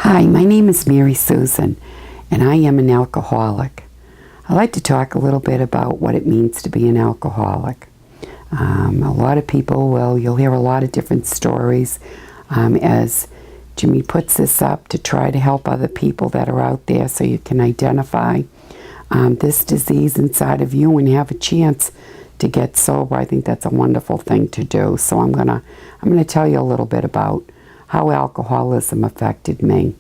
Hi, my name is Mary Susan, and I am an alcoholic. I'd like to talk a little bit about what it means to be an alcoholic. A lot of people you'll hear a lot of different stories as Jimmy puts this up to try to help other people that are out there so you can identify this disease inside of you and have a chance to get sober. I think that's a wonderful thing to do. So I'm gonna tell you a little bit about how alcoholism affected me.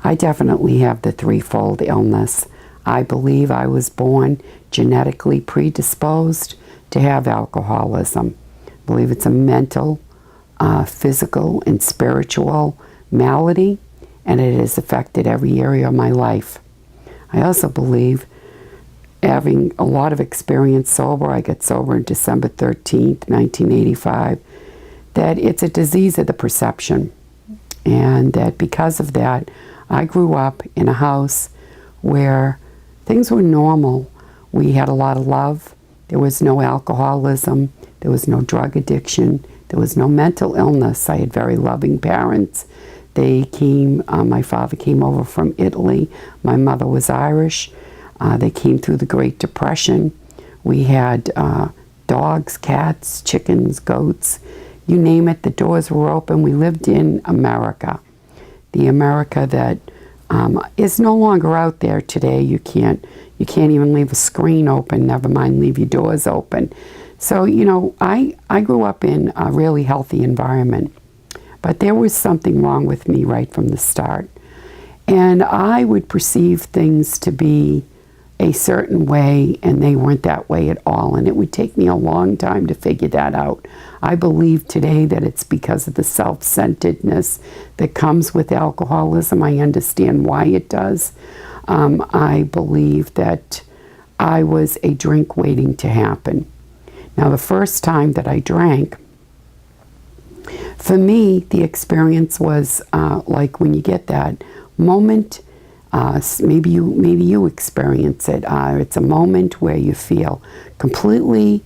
I definitely have the threefold illness. I believe I was born genetically predisposed to have alcoholism. I believe it's a mental, physical, and spiritual malady, and it has affected every area of my life. I also believe, having a lot of experience sober, I got sober on December 13th, 1985, that it's a disease of the perception. And that because of that, I grew up in a house where things were normal. We had a lot of love. There was no alcoholism. There was no drug addiction. There was no mental illness. I had very loving parents. My father came over from Italy. My mother was Irish. They came through the Great Depression. We had dogs, cats, chickens, goats. You name it, the doors were open. We lived in America. The America that is no longer out there today. You can't even leave a screen open, never mind leave your doors open. So, I grew up in a really healthy environment. But there was something wrong with me right from the start. And I would perceive things to be a certain way, and they weren't that way at all. And it would take me a long time to figure that out. I believe today that it's because of the self-centeredness that comes with alcoholism. I understand why it does. I believe that I was a drink waiting to happen. Now, the first time that I drank, for me, the experience was like when you get that moment. Maybe you experience it. It's a moment where you feel completely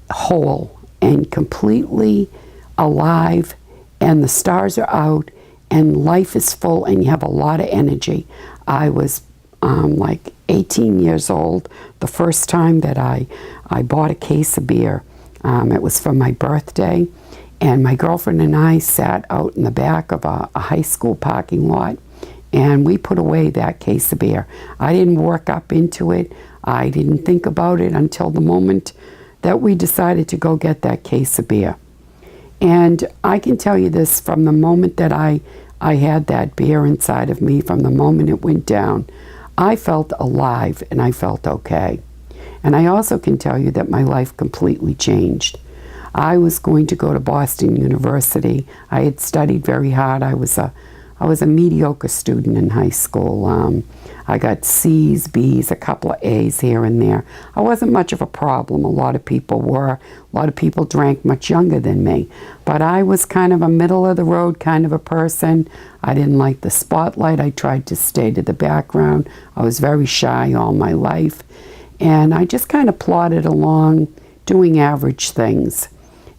whole and completely alive, and the stars are out, and life is full, and you have a lot of energy. I was like 18 years old the first time that I bought a case of beer. It was for my birthday, and my girlfriend and I sat out in the back of a high school parking lot, and we put away that case of beer. I didn't work up into it. I didn't think about it until the moment that we decided to go get that case of beer. And I can tell you this, from the moment that I had that beer inside of me, from the moment it went down, I felt alive and I felt okay. And I also can tell you that my life completely changed. I was going to go to Boston University. I had studied very hard. I was a mediocre student in high school. I got C's, B's, a couple of A's here and there. I wasn't much of a problem. A lot of people were. A lot of people drank much younger than me. But I was kind of a middle-of-the-road kind of a person. I didn't like the spotlight. I tried to stay to the background. I was very shy all my life. And I just kind of plodded along doing average things.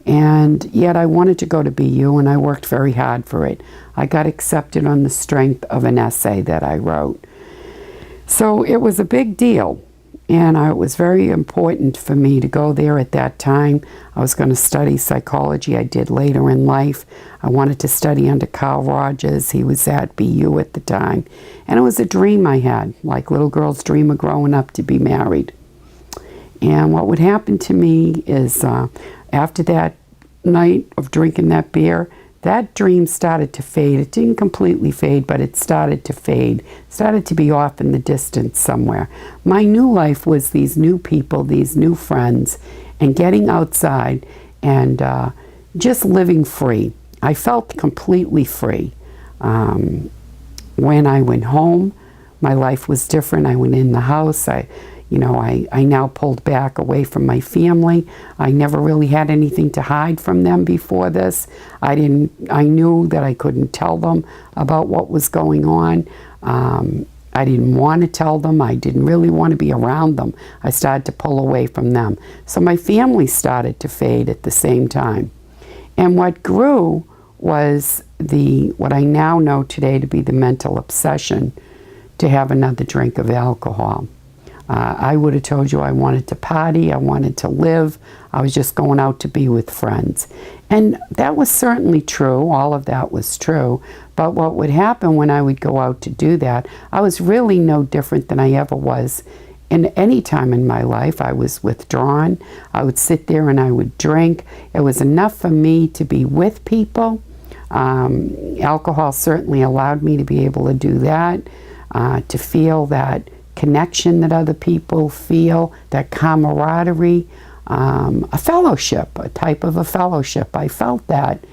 And yet I wanted to go to BU, and I worked very hard for it. I got accepted on the strength of an essay that I wrote. So it was a big deal, and it was very important for me to go there at that time. I was going to study psychology. I did later in life. I wanted to study under Carl Rogers. He was at BU at the time. And it was a dream I had, like little girls dream of growing up to be married. And what would happen to me is after that night of drinking that beer, that dream started to fade. It didn't completely fade, but it started to fade. It started to be off in the distance somewhere. My new life was these new people, these new friends, and getting outside and just living free. I felt completely free. When I went home, my life was different. I went in the house. I now pulled back away from my family. I never really had anything to hide from them before this. I knew that I couldn't tell them about what was going on. I didn't want to tell them. I didn't really want to be around them. I started to pull away from them. So my family started to fade at the same time. And what grew was what I now know today to be the mental obsession to have another drink of alcohol. I would have told you I wanted to party, I wanted to live, I was just going out to be with friends. And that was certainly true, all of that was true. But what would happen when I would go out to do that, I was really no different than I ever was in any time in my life. I was withdrawn, I would sit there and I would drink. It was enough for me to be with people. Alcohol certainly allowed me to be able to do that, to feel that connection that other people feel, that camaraderie, a fellowship, a type of a fellowship. I felt that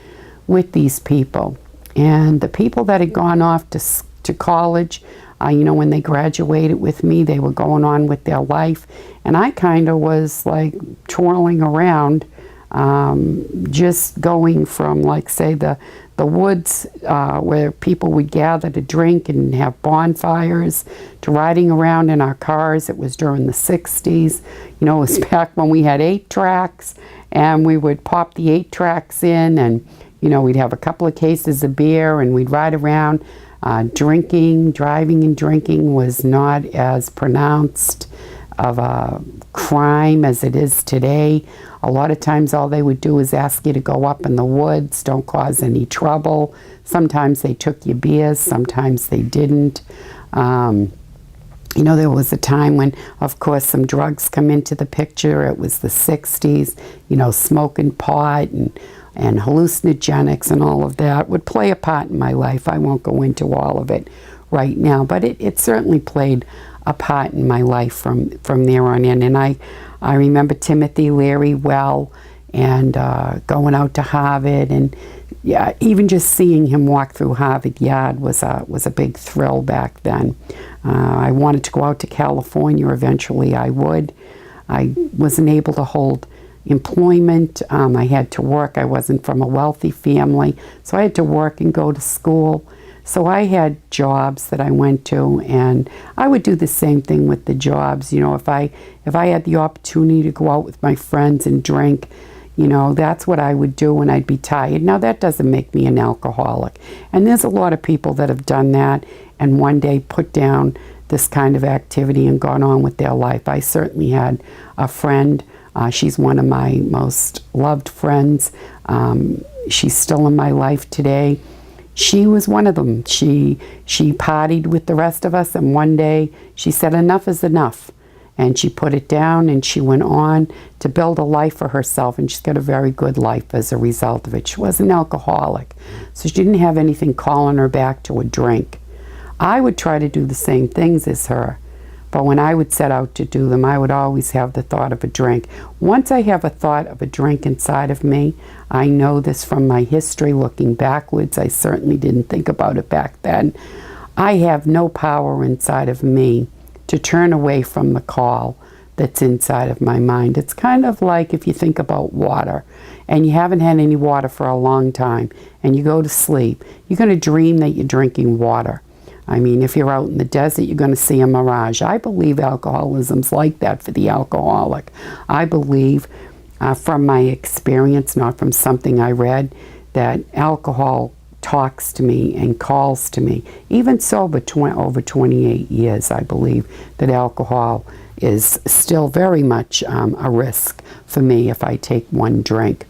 with these people. And the people that had gone off to college, when they graduated with me, they were going on with their life. And I kind of was like twirling around, just going from, like, say, the woods where people would gather to drink and have bonfires, to riding around in our cars. It was during the 60s. It was back when we had 8 tracks, and we would pop the 8 tracks in, and we'd have a couple of cases of beer, and we'd ride around. Driving and drinking was not as pronounced of a crime as it is today. A lot of times all they would do is ask you to go up in the woods, don't cause any trouble. Sometimes they took your beers, sometimes they didn't. There was a time when, of course, some drugs come into the picture. It was the 60s, smoking pot and hallucinogenics and all of that would play a part in my life. I won't go into all of it right now, but it certainly played a part in my life from there on in. And I remember Timothy Leary well, and going out to Harvard, and yeah, even just seeing him walk through Harvard Yard was a big thrill back then. I wanted to go out to California eventually. I wasn't able to hold employment. I had to work. I wasn't from a wealthy family, so I had to work and go to school. So I had jobs that I went to, and I would do the same thing with the jobs. If I had the opportunity to go out with my friends and drink, that's what I would do when I'd be tired. Now, that doesn't make me an alcoholic. And there's a lot of people that have done that and one day put down this kind of activity and gone on with their life. I certainly had a friend. She's one of my most loved friends. She's still in my life today. She was one of them. She partied with the rest of us, and one day she said enough is enough. And she put it down, and she went on to build a life for herself, and she's got a very good life as a result of it. She was an alcoholic, so she didn't have anything calling her back to a drink. I would try to do the same things as her, but when I would set out to do them, I would always have the thought of a drink. Once I have a thought of a drink inside of me, I know this from my history looking backwards. I certainly didn't think about it back then. I have no power inside of me to turn away from the call that's inside of my mind. It's kind of like if you think about water and you haven't had any water for a long time and you go to sleep, you're going to dream that you're drinking water. I mean, if you're out in the desert, you're going to see a mirage. I believe alcoholism's like that for the alcoholic. I believe, from my experience, not from something I read, that alcohol talks to me and calls to me. Even sober over 28 years, I believe that alcohol is still very much a risk for me if I take one drink.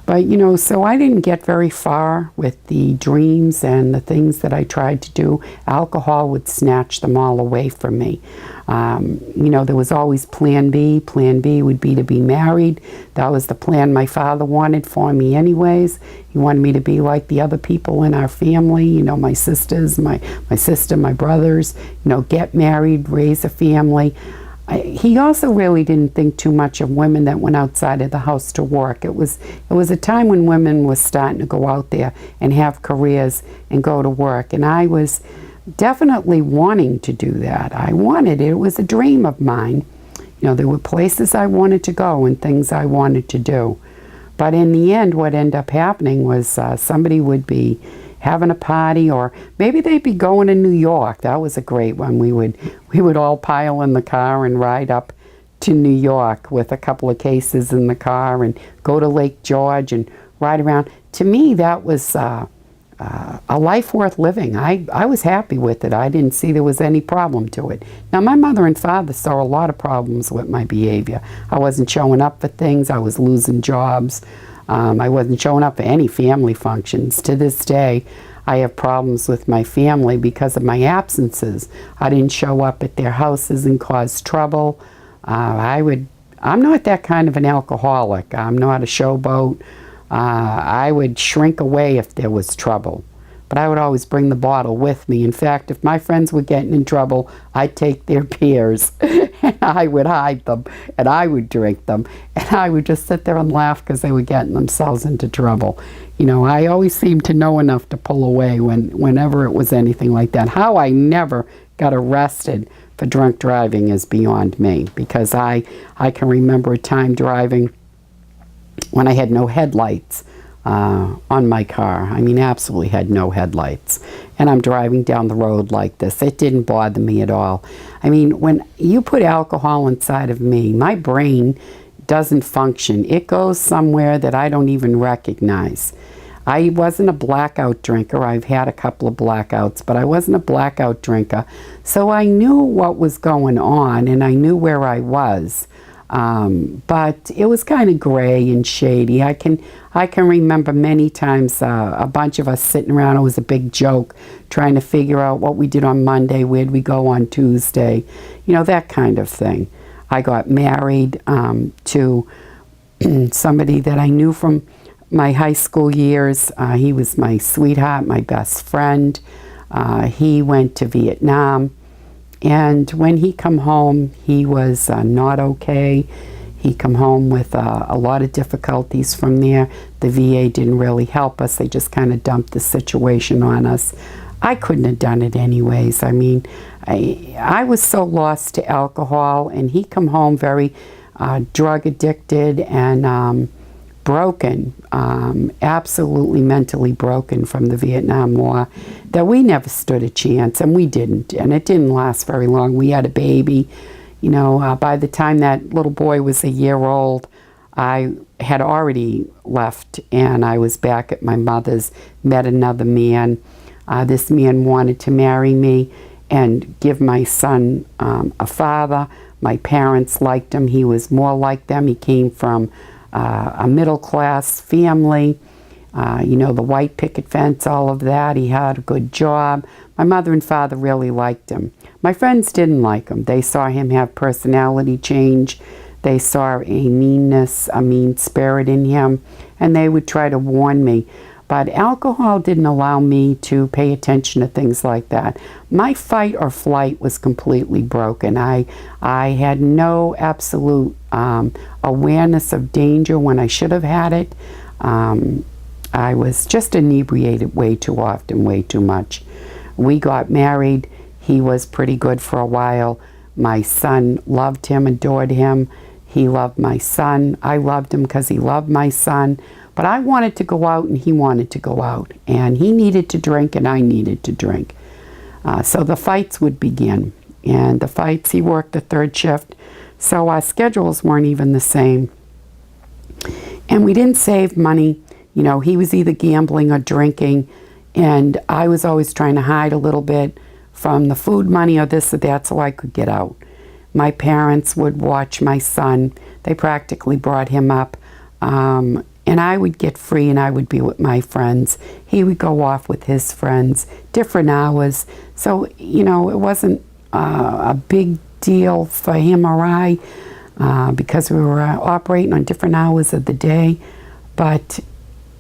But, so I didn't get very far with the dreams and the things that I tried to do. Alcohol would snatch them all away from me. There was always Plan B. Plan B would be to be married. That was the plan my father wanted for me anyways. He wanted me to be like the other people in our family, my sisters, my sister, my brothers, get married, raise a family. He also really didn't think too much of women that went outside of the house to work. It was a time when women were starting to go out there and have careers and go to work. And I was definitely wanting to do that. I wanted it. It was a dream of mine. There were places I wanted to go and things I wanted to do. But in the end, what ended up happening was somebody would be having a party, or maybe they'd be going to New York. That was a great one. We would all pile in the car and ride up to New York with a couple of cases in the car and go to Lake George and ride around. To me, that was a life worth living. I was happy with it. I didn't see there was any problem to it. Now, my mother and father saw a lot of problems with my behavior. I wasn't showing up for things. I was losing jobs. I wasn't showing up for any family functions. To this day, I have problems with my family because of my absences. I didn't show up at their houses and cause trouble. I'm not that kind of an alcoholic. I'm not a showboat. I would shrink away if there was trouble, but I would always bring the bottle with me. In fact, if my friends were getting in trouble, I'd take their beers and I would hide them and I would drink them and I would just sit there and laugh because they were getting themselves into trouble. You know, I always seemed to know enough to pull away whenever it was anything like that. How I never got arrested for drunk driving is beyond me, because I can remember a time driving when I had no headlights on my car. I mean, absolutely had no headlights. And I'm driving down the road like this. It didn't bother me at all. I mean, when you put alcohol inside of me, my brain doesn't function. It goes somewhere that I don't even recognize. I wasn't a blackout drinker. I've had a couple of blackouts, but I wasn't a blackout drinker. So I knew what was going on and I knew where I was. But it was kind of gray and shady. I can remember many times a bunch of us sitting around. It was a big joke trying to figure out what we did on Monday, where'd we go on Tuesday, you know, that kind of thing. I got married to somebody that I knew from my high school years. He was my sweetheart, my best friend. He went to Vietnam. And when he come home, he was not okay. He come home with a lot of difficulties from there. The VA didn't really help us. They just kind of dumped the situation on us. I couldn't have done it anyways. I mean, I was so lost to alcohol, and he come home very drug addicted and broken, absolutely mentally broken from the Vietnam War, that we never stood a chance, and we didn't, and it didn't last very long. We had a baby, you know, by the time that little boy was a year old, I had already left, and I was back at my mother's, met another man. This man wanted to marry me and give my son a father. My parents liked him. He was more like them. He came from a middle-class family, you know, the white picket fence, all of that. He had a good job. My mother and father really liked him. My friends didn't like him. They saw him have personality change. They saw a meanness, a mean spirit in him, and they would try to warn me. But alcohol didn't allow me to pay attention to things like that. My fight or flight was completely broken. I had no absolute awareness of danger when I should have had it. I was just inebriated way too often, way too much. We got married. He was pretty good for a while. My son loved him, adored him. He loved my son. I loved him because he loved my son. But I wanted to go out and he wanted to go out. And he needed to drink and I needed to drink. So the fights would begin. And the fights, he worked the third shift. So our schedules weren't even the same. And we didn't save money. You know, he was either gambling or drinking. And I was always trying to hide a little bit from the food money or this or that so I could get out. My parents would watch my son. They practically brought him up. And I would get free and I would be with my friends. He would go off with his friends, different hours. So, you know, it wasn't a big deal for him or I because we were operating on different hours of the day. But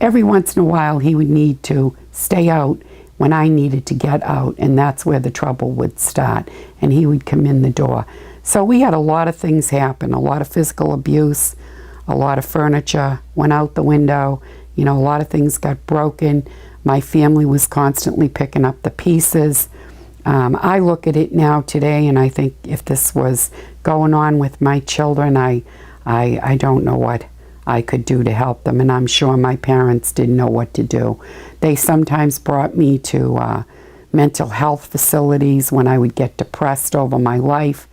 every once in a while he would need to stay out when I needed to get out, and that's where the trouble would start. And he would come in the door. So we had a lot of things happen, a lot of physical abuse. A lot of furniture went out the window. You know, a lot of things got broken. My family was constantly picking up the pieces. I look at it now today, and I think if this was going on with my children, I don't know what I could do to help them, and I'm sure my parents didn't know what to do. They sometimes brought me to mental health facilities when I would get depressed over my life.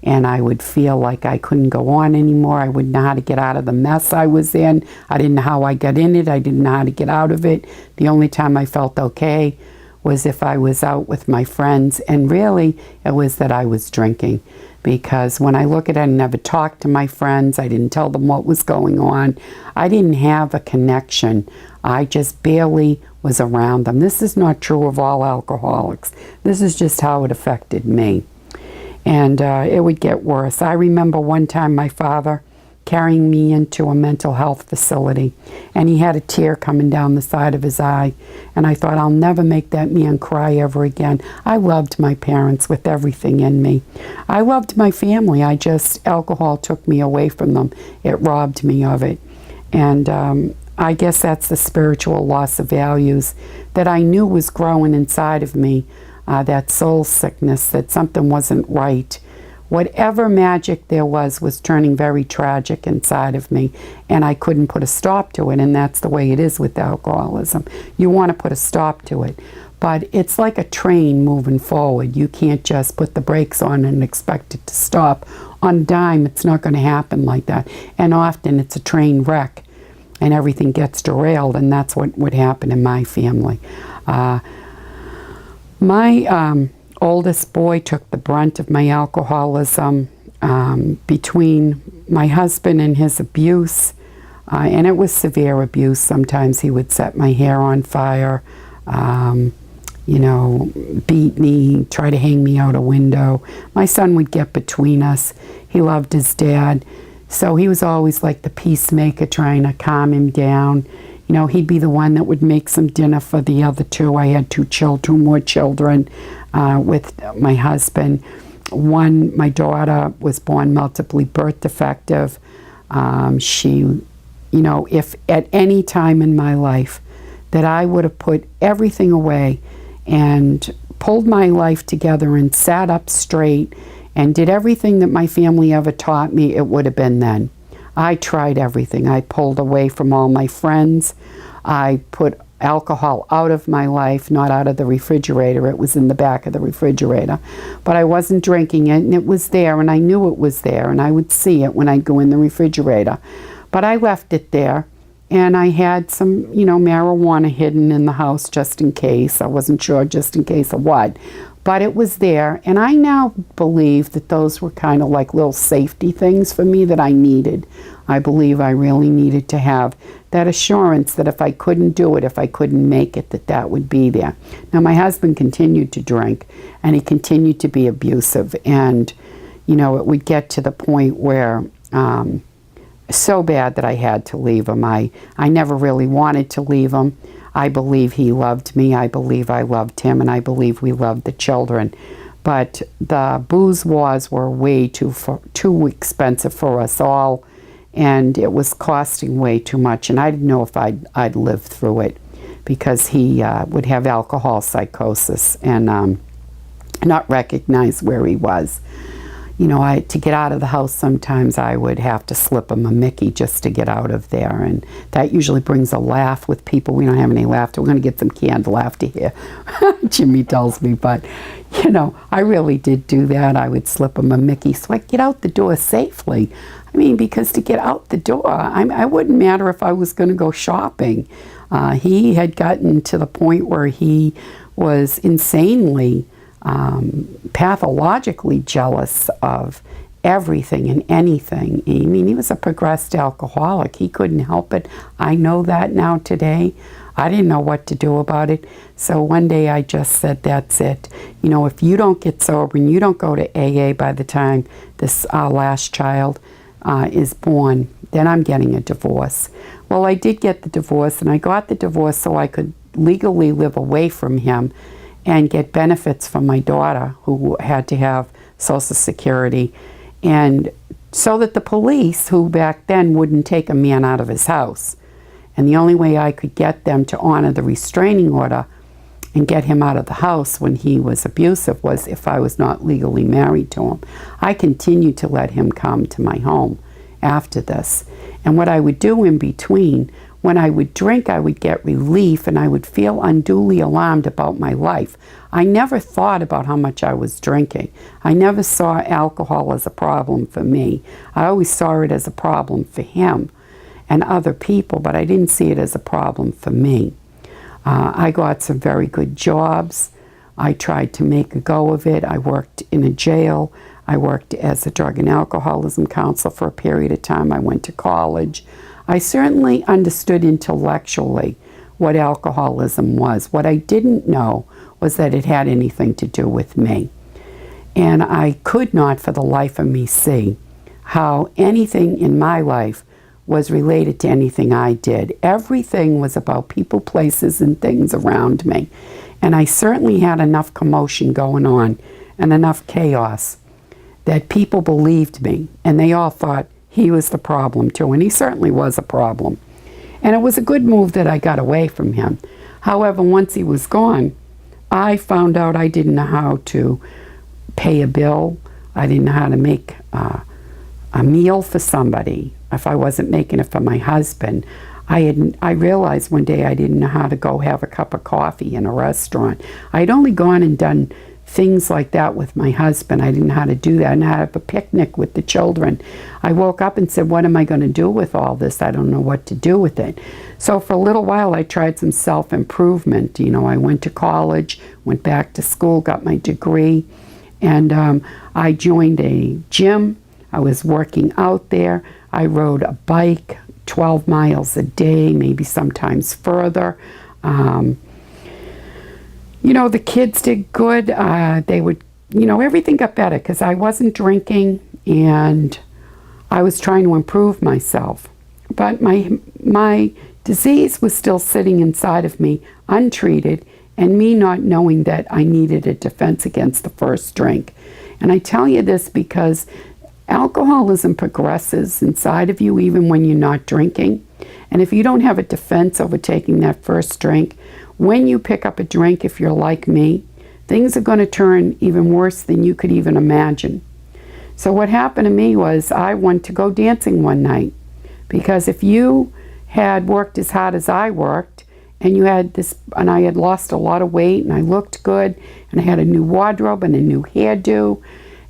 and I would feel like I couldn't go on anymore. I wouldn't know how to get out of the mess I was in. I didn't know how I got in it. I didn't know how to get out of it. The only time I felt okay was if I was out with my friends, and really it was that I was drinking. Because when I look at it, I never talked to my friends. I didn't tell them what was going on. I didn't have a connection. I just barely was around them. This is not true of all alcoholics. This is just how it affected me. And it would get worse. I remember one time my father carrying me into a mental health facility, and he had a tear coming down the side of his eye, and I thought, I'll never make that man cry ever again. I loved my parents with everything in me. I loved my family. Alcohol took me away from them. It robbed me of it. And I guess that's the spiritual loss of values that I knew was growing inside of me, that soul sickness, that something wasn't right. Whatever magic there was turning very tragic inside of me, and I couldn't put a stop to it, and that's the way it is with alcoholism. You want to put a stop to it, but it's like a train moving forward. You can't just put the brakes on and expect it to stop. On a dime, it's not going to happen like that, and often it's a train wreck, and everything gets derailed, and that's what would happen in my family. My oldest boy took the brunt of my alcoholism, between my husband and his abuse, and it was severe abuse. Sometimes he would set my hair on fire, beat me, try to hang me out a window. My son would get between us. He loved his dad, so he was always like the peacemaker, trying to calm him down. He'd be the one that would make some dinner for the other two. I had two more children with my husband. My daughter was born multiply birth defective. If at any time in my life that I would have put everything away and pulled my life together and sat up straight and did everything that my family ever taught me, it would have been then. I tried everything. I pulled away from all my friends. I put alcohol out of my life, not out of the refrigerator. It was in the back of the refrigerator. But I wasn't drinking it, and it was there, and I knew it was there, and I would see it when I'd go in the refrigerator. But I left it there, and I had some, marijuana hidden in the house just in case. I wasn't sure just in case of what. But it was there, and I now believe that those were kind of like little safety things for me that I needed. I believe I really needed to have that assurance that if I couldn't do it, if I couldn't make it, that would be there. Now, my husband continued to drink, and he continued to be abusive, and, it would get to the point where, so bad that I had to leave him. I never really wanted to leave him. I believe he loved me. I believe I loved him, and I believe we loved the children. But the booze wars were way too expensive for us all, and it was costing way too much. And I didn't know if I'd live through it, because he would have alcohol psychosis and not recognize where he was. To get out of the house, sometimes I would have to slip him a Mickey just to get out of there. And that usually brings a laugh with people. We don't have any laughter. We're going to get some canned laughter here, Jimmy tells me. But, I really did do that. I would slip him a Mickey so I could get out the door safely. Because to get out the door, I wouldn't matter if I was going to go shopping. He had gotten to the point where he was insanely pathologically jealous of everything and anything. He was a progressed alcoholic. He couldn't help it. I know that now today. I didn't know what to do about it. So one day I just said, that's it. If you don't get sober and you don't go to AA by the time this last child is born, then I'm getting a divorce. Well, I did get the divorce, and I got the divorce so I could legally live away from him and get benefits from my daughter, who had to have Social Security, and so that the police, who back then wouldn't take a man out of his house, and the only way I could get them to honor the restraining order and get him out of the house when he was abusive was if I was not legally married to him. I continued to let him come to my home after this, and what I would do in between when I would drink, I would get relief and I would feel unduly alarmed about my life. I never thought about how much I was drinking. I never saw alcohol as a problem for me. I always saw it as a problem for him and other people, but I didn't see it as a problem for me. I got some very good jobs. I tried to make a go of it. I worked in a jail. I worked as a drug and alcoholism counselor for a period of time. I went to college. I certainly understood intellectually what alcoholism was. What I didn't know was that it had anything to do with me. And I could not for the life of me see how anything in my life was related to anything I did. Everything was about people, places, and things around me. And I certainly had enough commotion going on and enough chaos that people believed me. And they all thought he was the problem too. And he certainly was a problem. And it was a good move that I got away from him. However, once he was gone, I found out I didn't know how to pay a bill. I didn't know how to make a meal for somebody if I wasn't making it for my husband. I realized one day I didn't know how to go have a cup of coffee in a restaurant. I'd only gone and done things like that with my husband. I didn't know how to do that. I didn't know how to have a picnic with the children. I woke up and said, what am I going to do with all this? I don't know what to do with it. So for a little while I tried some self-improvement. You know, I went to college, went back to school, got my degree, and I joined a gym. I was working out there. I rode a bike 12 miles a day, maybe sometimes further. You know, the kids did good. They would, you know, everything got better because I wasn't drinking and I was trying to improve myself. But my disease was still sitting inside of me, untreated, and me not knowing that I needed a defense against the first drink. And I tell you this because alcoholism progresses inside of you even when you're not drinking. And if you don't have a defense over taking that first drink, when you pick up a drink, if you're like me, things are going to turn even worse than you could even imagine. So what happened to me was I went to go dancing one night, because if you had worked as hard as I worked, and you had this, and I had lost a lot of weight, and I looked good, and I had a new wardrobe and a new hairdo,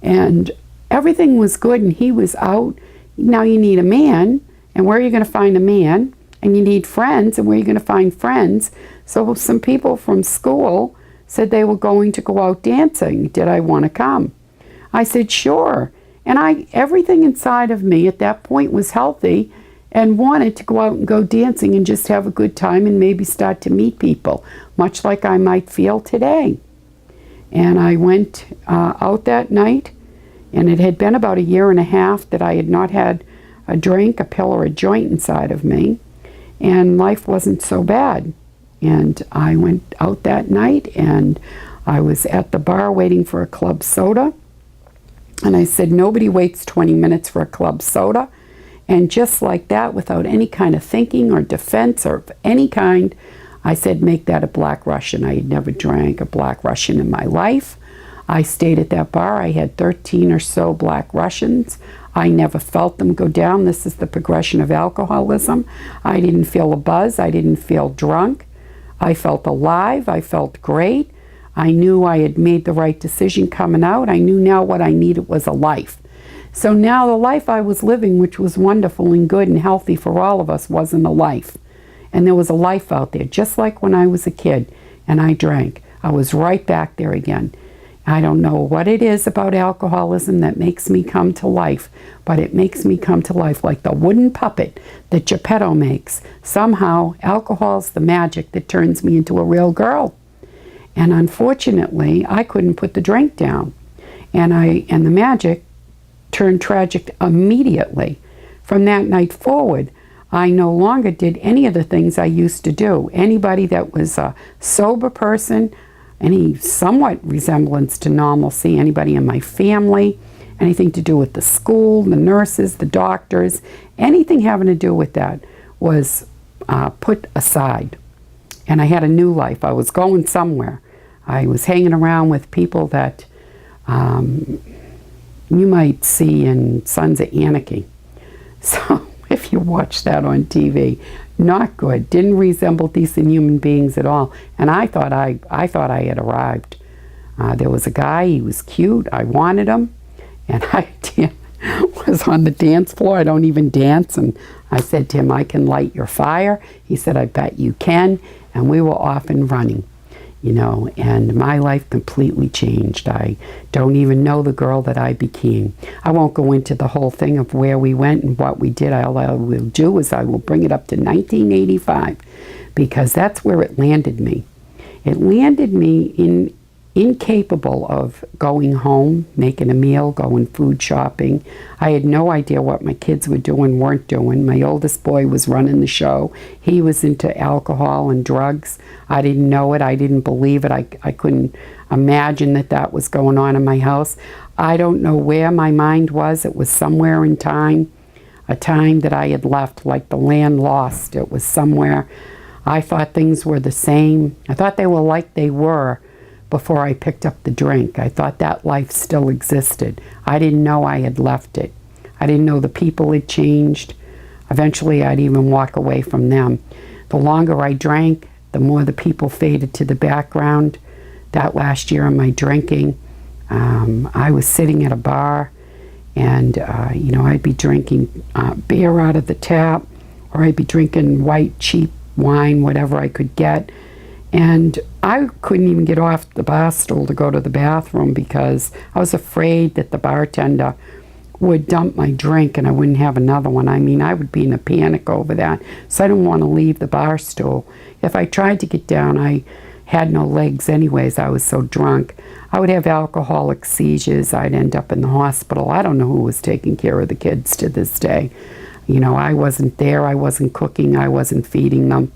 and everything was good, and he was out. Now you need a man, and where are you going to find a man? And you need friends, and where are you going to find friends? So some people from school said they were going to go out dancing. Did I want to come? I said, sure. And everything inside of me at that point was healthy and wanted to go out and go dancing and just have a good time and maybe start to meet people, much like I might feel today. And I went out that night, and it had been about a year and a half that I had not had a drink, a pill, or a joint inside of me, and life wasn't so bad. And I went out that night, and I was at the bar waiting for a club soda, and I said, nobody waits 20 minutes for a club soda. And just like that, without any kind of thinking or defense or of any kind, I said, make that a Black Russian. I had never drank a Black Russian in my life. I stayed at that bar. I had 13 or so Black Russians. I never felt them go down. This is the progression of alcoholism. I didn't feel a buzz. I didn't feel drunk. I felt alive. I felt great. I knew I had made the right decision coming out. I knew now what I needed was a life. So now the life I was living, which was wonderful and good and healthy for all of us, wasn't a life. And there was a life out there, just like when I was a kid and I drank. I was right back there again. I don't know what it is about alcoholism that makes me come to life, but it makes me come to life like the wooden puppet that Geppetto makes. Somehow, alcohol's the magic that turns me into a real girl. And unfortunately, I couldn't put the drink down. And the magic turned tragic immediately. From that night forward, I no longer did any of the things I used to do. Anybody that was a sober person, any somewhat resemblance to normalcy, anybody in my family, anything to do with the school, the nurses, the doctors, anything having to do with that was put aside. And I had a new life. I was going somewhere. I was hanging around with people that you might see in Sons of Anarchy. So if you watch that on TV. Not good. Didn't resemble decent human beings at all. And I thought I had arrived. There was a guy, he was cute, I wanted him, and I was on the dance floor. I don't even dance, and I said to him, I can light your fire. He said, I bet you can, and we were off and running, and my life completely changed. I don't even know the girl that I became. I won't go into the whole thing of where we went and what we did. All I will do is I will bring it up to 1985, because that's where it landed me. It landed me incapable of going home, making a meal, going food shopping. I had no idea what my kids were doing, weren't doing. My oldest boy was running the show. He was into alcohol and drugs. I didn't know it. I didn't believe it. I couldn't imagine that was going on in my house. I don't know where my mind was. It was somewhere in time, a time that I had left, like the land lost. It was somewhere. I thought things were the same. I thought they were like they were before I picked up the drink. I thought that life still existed. I didn't know I had left it. I didn't know the people had changed. Eventually, I'd even walk away from them. The longer I drank, the more the people faded to the background. That last year of my drinking, I was sitting at a bar, and I'd be drinking beer out of the tap, or I'd be drinking white, cheap wine, whatever I could get. And I couldn't even get off the bar stool to go to the bathroom because I was afraid that the bartender would dump my drink and I wouldn't have another one. I mean, I would be in a panic over that. So I didn't want to leave the bar stool. If I tried to get down, I had no legs anyways. I was so drunk. I would have alcoholic seizures. I'd end up in the hospital. I don't know who was taking care of the kids to this day. I wasn't there. I wasn't cooking. I wasn't feeding them.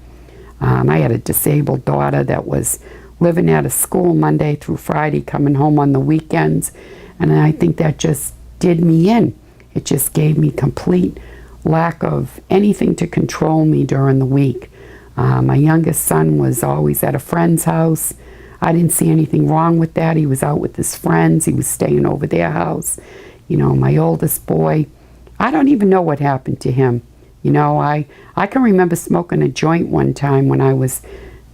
I had a disabled daughter that was living out of school Monday through Friday, coming home on the weekends, and I think that just did me in. It just gave me complete lack of anything to control me during the week. My youngest son was always at a friend's house. I didn't see anything wrong with that. He was out with his friends. He was staying over their house. My oldest boy, I don't even know what happened to him. I can remember smoking a joint one time when I was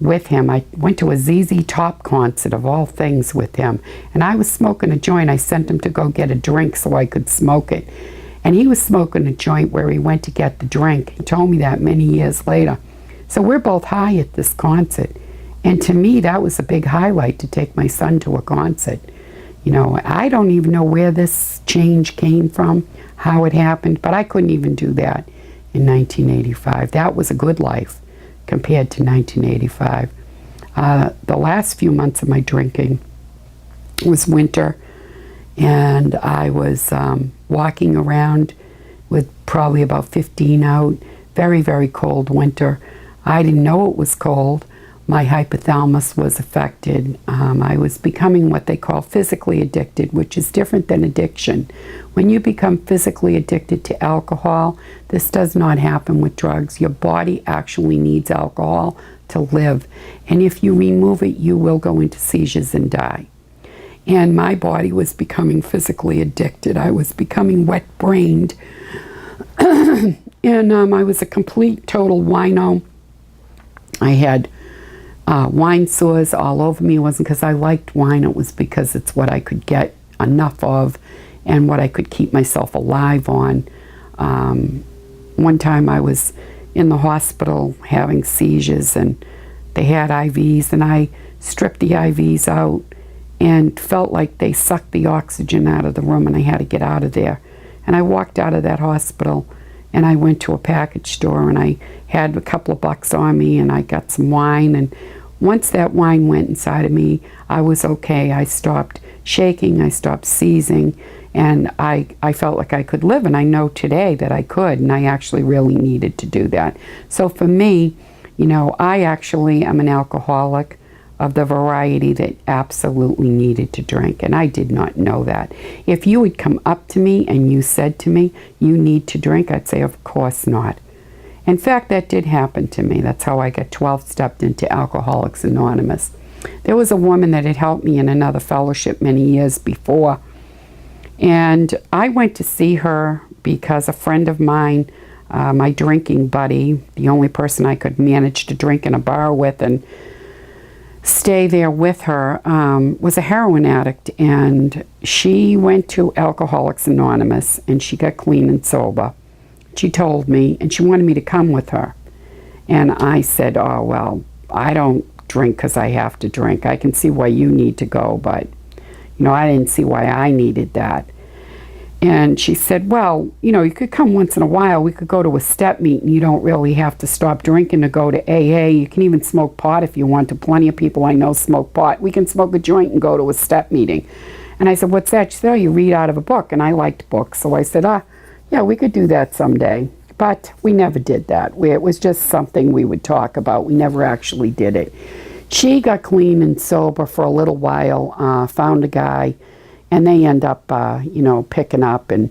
with him. I went to a ZZ Top concert, of all things, with him. And I was smoking a joint. I sent him to go get a drink so I could smoke it. And he was smoking a joint where he went to get the drink. He told me that many years later. So we're both high at this concert. And to me, that was a big highlight, to take my son to a concert. I don't even know where this change came from, how it happened, but I couldn't even do that in 1985. That was a good life compared to 1985. The last few months of my drinking was winter, and I was walking around with probably about 15 out. Very, very cold winter. I didn't know it was cold. My hypothalamus was affected. I was becoming what they call physically addicted, which is different than addiction. When you become physically addicted to alcohol, this does not happen with drugs. Your body actually needs alcohol to live. And if you remove it, you will go into seizures and die. And my body was becoming physically addicted. I was becoming wet-brained. And I was a complete, total wino. I had wine sores all over me. It wasn't because I liked wine. It was because it's what I could get enough of and what I could keep myself alive on. One time I was in the hospital having seizures, and they had IVs, and I stripped the IVs out and felt like they sucked the oxygen out of the room, and I had to get out of there. And I walked out of that hospital, and I went to a package store, and I had a couple of bucks on me, and I got some wine. And once that wine went inside of me, I was okay. I stopped shaking, I stopped seizing, and I felt like I could live. And I know today that I could, and I actually really needed to do that. So for me, I actually am an alcoholic of the variety that absolutely needed to drink, and I did not know that. If you had come up to me and you said to me, you need to drink, I'd say, of course not. In fact, that did happen to me. That's how I got 12-stepped into Alcoholics Anonymous. There was a woman that had helped me in another fellowship many years before, and I went to see her because a friend of mine my drinking buddy, the only person I could manage to drink in a bar with and stay there with her, was a heroin addict, and she went to Alcoholics Anonymous, and she got clean and sober. She told me, and she wanted me to come with her. And I said, oh, well, I don't drink because I have to drink. I can see why you need to go, but, I didn't see why I needed that. And she said, well, you could come once in a while. We could go to a step meet, and you don't really have to stop drinking to go to AA. You can even smoke pot if you want to. Plenty of people I know smoke pot. We can smoke a joint and go to a step meeting. And I said, what's that? She said, oh, you read out of a book. And I liked books. So I said, yeah, we could do that someday. But we never did that. It was just something we would talk about. We never actually did it. She got clean and sober for a little while, found a guy, and they end up, picking up, and,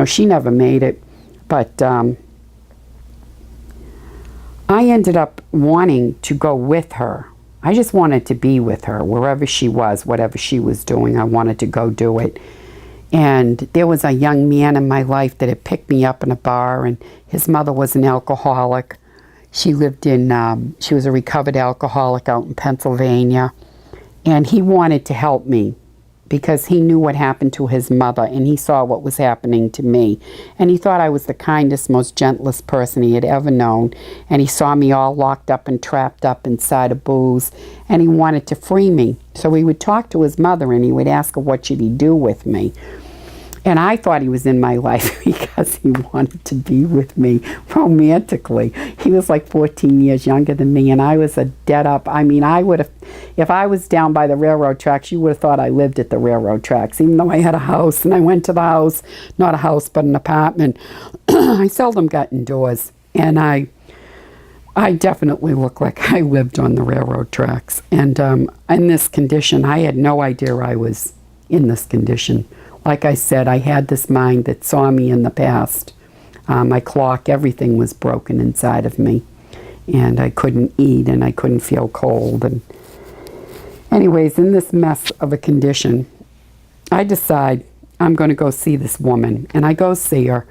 she never made it. But I ended up wanting to go with her. I just wanted to be with her wherever she was, whatever she was doing. I wanted to go do it. And there was a young man in my life that had picked me up in a bar, and his mother was an alcoholic. She lived she was a recovered alcoholic out in Pennsylvania. And he wanted to help me because he knew what happened to his mother, and he saw what was happening to me. And he thought I was the kindest, most gentlest person he had ever known. And he saw me all locked up and trapped up inside of booze, and he wanted to free me. So he would talk to his mother, and he would ask her what should he do with me. And I thought he was in my life because he wanted to be with me romantically. He was like 14 years younger than me, and I was a dead-up. I mean, I would have, if I was down by the railroad tracks, you would have thought I lived at the railroad tracks, even though I had a house. And I went to the house, not a house, but an apartment. I seldom got indoors, and I definitely looked like I lived on the railroad tracks. And in this condition, I had no idea I was in this condition. Like I said, I had this mind that saw me in the past. My clock, everything was broken inside of me. And I couldn't eat, and I couldn't feel cold. And anyways, in this mess of a condition, I decide I'm going to go see this woman. And I go see her.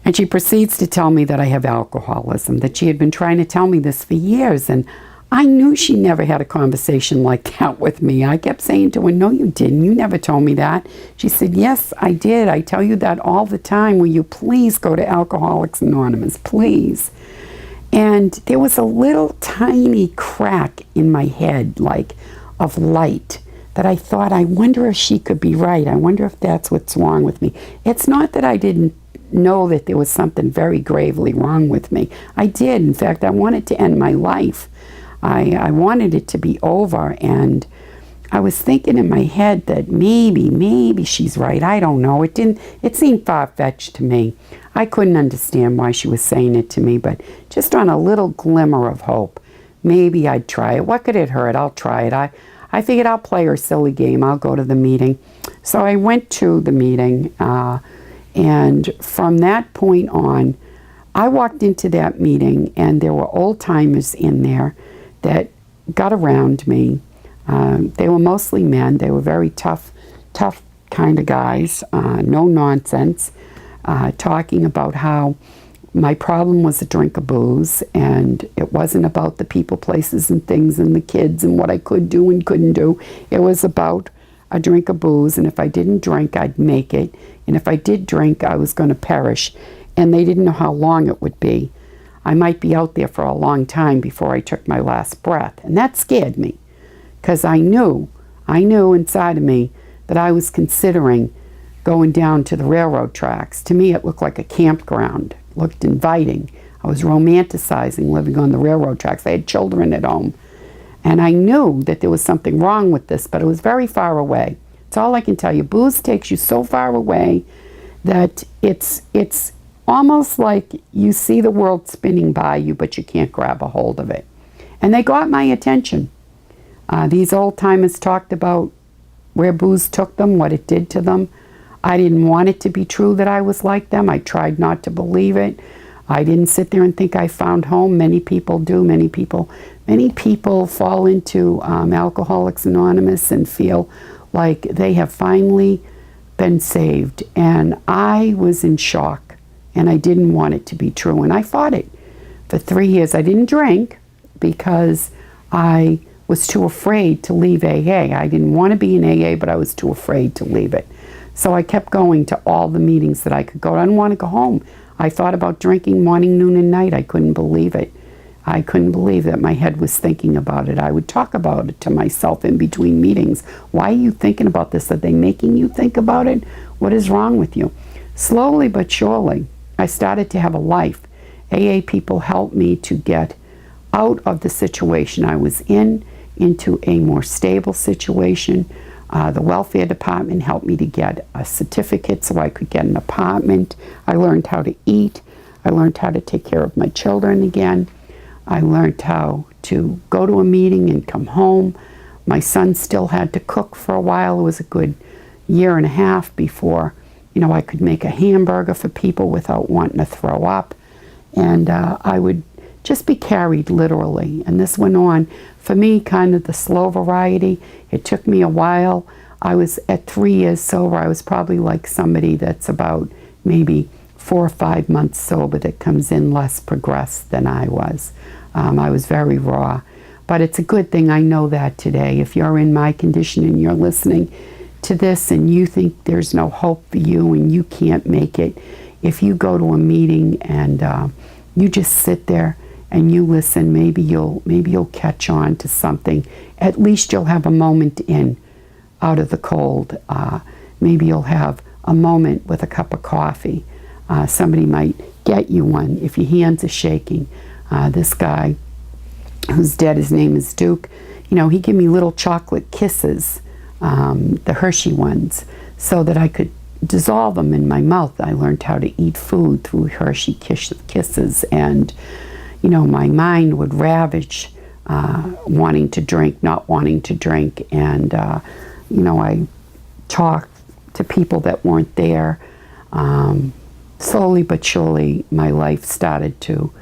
And she proceeds to tell me that I have alcoholism, that she had been trying to tell me this for years. And I knew she never had a conversation like that with me. I kept saying to her, no, you didn't. You never told me that. She said, yes, I did. I tell you that all the time. Will you please go to Alcoholics Anonymous, please? And there was a little tiny crack in my head, like of light, that I thought, I wonder if she could be right. I wonder if that's what's wrong with me. It's not that I didn't know that there was something very gravely wrong with me. I did. In fact, I wanted to end my life. I wanted it to be over, and I was thinking in my head that maybe she's right. I don't know. It seemed far-fetched to me. I couldn't understand why she was saying it to me, but just on a little glimmer of hope, maybe I'd try it. What could it hurt? I'll try it. I figured I'll play her silly game. I'll go to the meeting. So I went to the meeting, and from that point on, I walked into that meeting, and there were old-timers in there that got around me. They were mostly men. They were very tough kind of guys, no nonsense, talking about how my problem was a drink of booze, and it wasn't about the people, places, and things, and the kids, and what I could do and couldn't do. It was about a drink of booze, and if I didn't drink, I'd make it, and if I did drink, I was going to perish, and they didn't know how long it would be. I might be out there for a long time before I took my last breath. And that scared me, because I knew inside of me that I was considering going down to the railroad tracks. To me, it looked like a campground. It looked inviting. I was romanticizing living on the railroad tracks. I had children at home. And I knew that there was something wrong with this, but it was very far away. That's all I can tell you. Booze takes you so far away that it's almost like you see the world spinning by you, but you can't grab a hold of it. And they got my attention. These old-timers talked about where booze took them, what it did to them. I didn't want it to be true that I was like them. I tried not to believe it. I didn't sit there and think I found home. Many people do. Many people fall into Alcoholics Anonymous and feel like they have finally been saved. And I was in shock. and I didn't want it to be true, and I fought it. For 3 years, I didn't drink because I was too afraid to leave AA. I didn't want to be in AA, but I was too afraid to leave it. So I kept going to all the meetings that I could go to. I didn't want to go home. I thought about drinking morning, noon, and night. I couldn't believe it. I couldn't believe that my head was thinking about it. I would talk about it to myself in between meetings. Why are you thinking about this? Are they making you think about it? What is wrong with you? Slowly but surely, I started to have a life. AA people helped me to get out of the situation I was in into a more stable situation. The welfare department helped me to get a certificate so I could get an apartment. I learned how to eat. I learned how to take care of my children again. I learned how to go to a meeting and come home. My son still had to cook for a while. It was a good year and a half before, I could make a hamburger for people without wanting to throw up. And I would just be carried literally. And this went on, for me, kind of the slow variety. It took me a while. I was at 3 years sober. I was probably like somebody that's about maybe 4 or 5 months sober that comes in less progressed than I was. I was very raw. But it's a good thing I know that today. If you're in my condition and you're listening to this and you think there's no hope for you and you can't make it, if you go to a meeting and you just sit there and you listen, maybe you'll catch on to something. At least you'll have a moment in, out of the cold. Maybe you'll have a moment with a cup of coffee. Somebody might get you one if your hands are shaking. This guy who's dead, his name is Duke, he gave me little chocolate kisses, the Hershey ones, so that I could dissolve them in my mouth. I learned how to eat food through Hershey kisses, and my mind would ravage wanting to drink, not wanting to drink, and I talked to people that weren't there. Slowly but surely, my life started to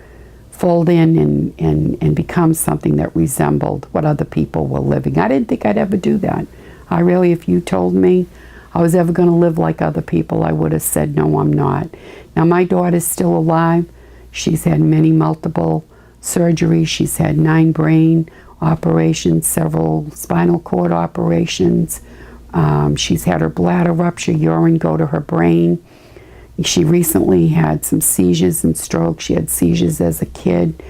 fold in and become something that resembled what other people were living. I didn't think I'd ever do that. If you told me I was ever going to live like other people, I would have said, no, I'm not. Now, my daughter's still alive. She's had many multiple surgeries. She's had 9 brain operations, several spinal cord operations. She's had her bladder rupture, urine go to her brain. She recently had some seizures and strokes. She had seizures as a kid.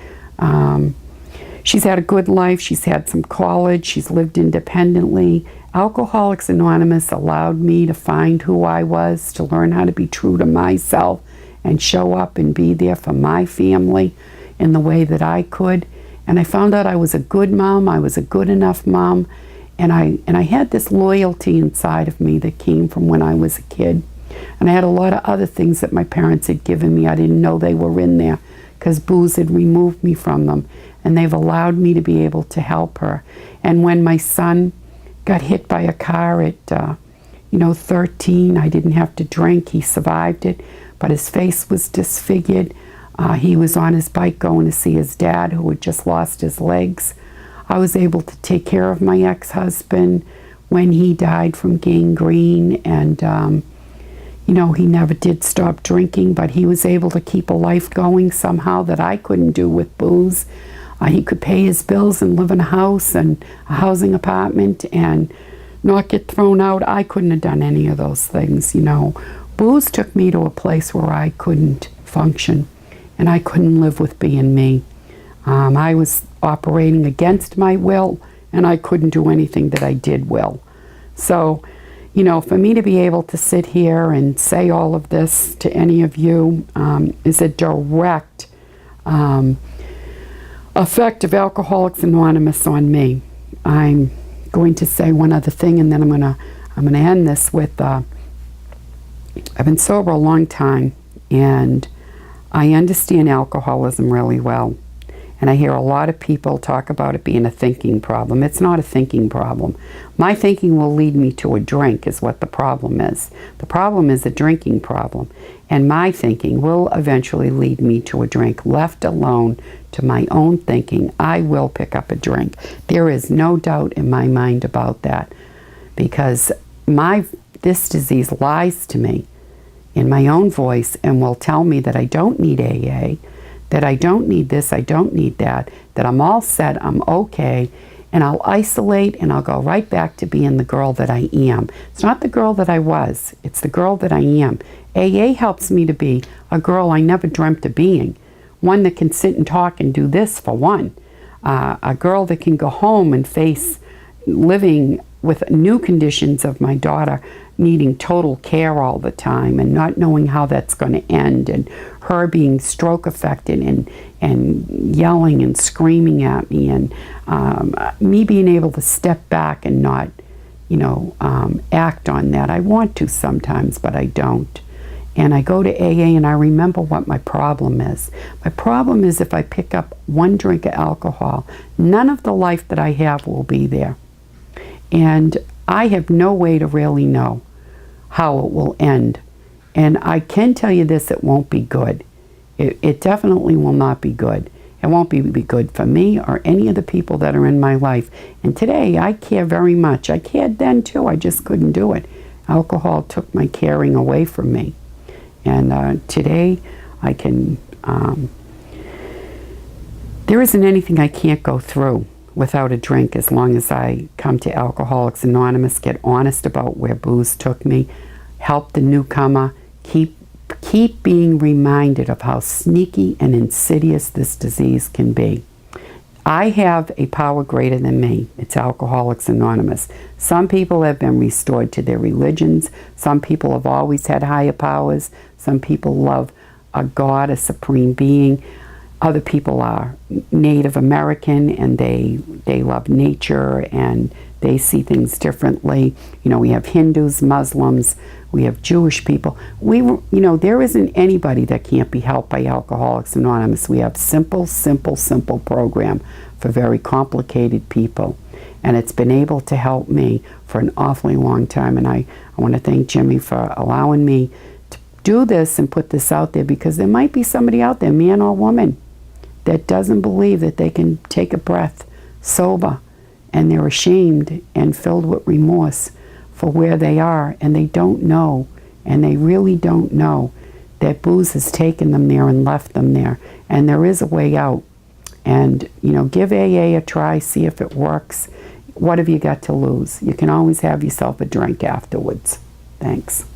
She's had a good life. She's had some college. She's lived independently. Alcoholics Anonymous allowed me to find who I was, to learn how to be true to myself and show up and be there for my family in the way that I could. And I found out I was a good mom. I was a good enough mom. And I had this loyalty inside of me that came from when I was a kid. And I had a lot of other things that my parents had given me. I didn't know they were in there because booze had removed me from them. And they've allowed me to be able to help her. And when my son got hit by a car at 13, I didn't have to drink. He survived it, but his face was disfigured. He was on his bike going to see his dad, who had just lost his legs. I was able to take care of my ex-husband when he died from gangrene, and he never did stop drinking, but he was able to keep a life going somehow that I couldn't do with booze. He could pay his bills and live in a house and a housing apartment and not get thrown out. I couldn't have done any of those things, Booze took me to a place where I couldn't function and I couldn't live with being me. I was operating against my will, and I couldn't do anything that I did will. So, for me to be able to sit here and say all of this to any of you is a direct effect of Alcoholics Anonymous on me. I'm going to say one other thing, and then I'm gonna end this with I've been sober a long time, and I understand alcoholism really well. And I hear a lot of people talk about it being a thinking problem. It's not a thinking problem. My thinking will lead me to a drink is what the problem is. The problem is a drinking problem. And my thinking will eventually lead me to a drink. Left alone to my own thinking, I will pick up a drink. There is no doubt in my mind about that. Because this disease lies to me. in my own voice and will tell me that I don't need AA, that I don't need this, I don't need that, that I'm all set, I'm okay, and I'll isolate and I'll go right back to being the girl that I am. It's not the girl that I was, it's the girl that I am. AA helps me to be a girl I never dreamt of being, one that can sit and talk and do this for one, a girl that can go home and face living with new conditions of my daughter needing total care all the time and not knowing how that's going to end, and her being stroke affected and yelling and screaming at me, and me being able to step back and not, act on that. I want to sometimes, but I don't. And I go to AA and I remember what my problem is. My problem is if I pick up one drink of alcohol, none of the life that I have will be there. And I have no way to really know how it will end. And I can tell you this, it won't be good. It definitely will not be good. It won't be good for me or any of the people that are in my life. And today I care very much. I cared then too, I just couldn't do it. Alcohol took my caring away from me. And today I can, there isn't anything I can't go through without a drink as long as I come to Alcoholics Anonymous, get honest about where booze took me, help the newcomer, keep being reminded of how sneaky and insidious this disease can be. I have a power greater than me. It's Alcoholics Anonymous. Some people have been restored to their religions. Some people have always had higher powers. Some people love a God, a supreme being. Other people are Native American and they love nature and they see things differently. We have Hindus, Muslims, we have Jewish people. There isn't anybody that can't be helped by Alcoholics Anonymous. We have simple program for very complicated people. And it's been able to help me for an awfully long time. And I want to thank Jimmy for allowing me to do this and put this out there, because there might be somebody out there, man or woman, that doesn't believe that they can take a breath sober, and they're ashamed and filled with remorse for where they are, and they don't know, and they really don't know that booze has taken them there and left them there, and there is a way out. And give AA a try, see if it works. What have you got to lose? You can always have yourself a drink afterwards. Thanks.